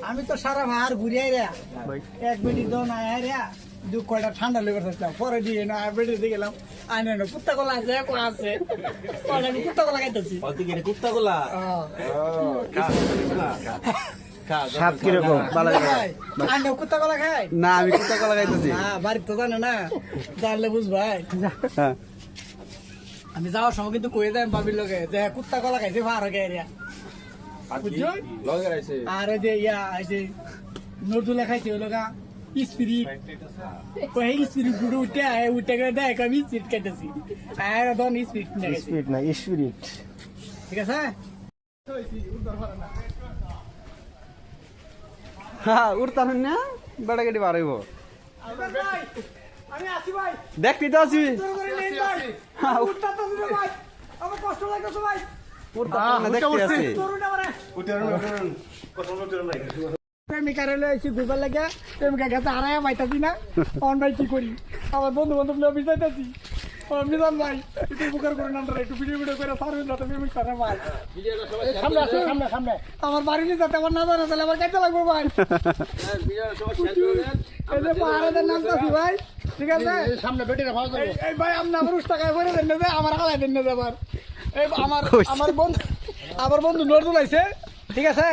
আমি তো সারা ভার ঘুরে রে এক বেটি দন আয় রে দু কয়টা ঠান্ডা লেগে থাকতাম পরে দিয়ে না বেটি দিয়ে গেলাম আইনে না কুত্তা কলা আছে আছে আমি কুত্তা কলা খাইতেছি কুত্তা গোলা স্বাদ কিরকম ভালো আইনে কুত্তা কলা খাই না আমি কুত্তা কলা খাইতেছি না বাড়িতে তো জানে না জানলে বুঝবাই আমি যাওয়ার সময় কিন্তু কয়ে দেয় বাবির লোকে যে কুত্তা কলা খাইছে ভার হয়ে রে বুঝছো আর যে ইয়া যে নজরুল খাইছে ওই লোকা স্পিরিট ওই স্পিরিট গুলো উঠে গেলে দেখ আমি স্পিরিট খাইতেছি আর দন স্পিরিট নিয়ে গেছি স্পিরিট না স্পিরিট ঠিক আছে হ্যাঁ উড়তাম না বেড়া গাড়ি বার হইব আমি আসি ভাই দেখতে তো আছি উঠতা তো ভাই আমার কষ্ট লাগতেছে ভাই উড়তাম না দেখতে আছি প্রেমিকার হলে এসে ঘুরবার লাগে প্রেমিকা গেছে হারায় পাইতাছি না অন ভাই কি করি আমার বন্ধু বান্ধব আমি যাইতাছি মিজান ভাই একটু উপকার করে না একটু ভিডিও করে সারবেন না প্রেমিক সারা ভাই সামনে আসো সামনে আমার বাড়ি নিয়ে যাতে আমার না জানা তাহলে আমার কাইতে লাগবে ভাই এই যে পাহাড়ের নাম আছে ভাই ঠিক আছে সামনে বেটিরা ভালো এই ভাই আপনি আমার টাকায় ভরে দেন না আমার হালাই দেন না আবার এই আমার বন্ধু নজরুল আইছে ঠিক আছে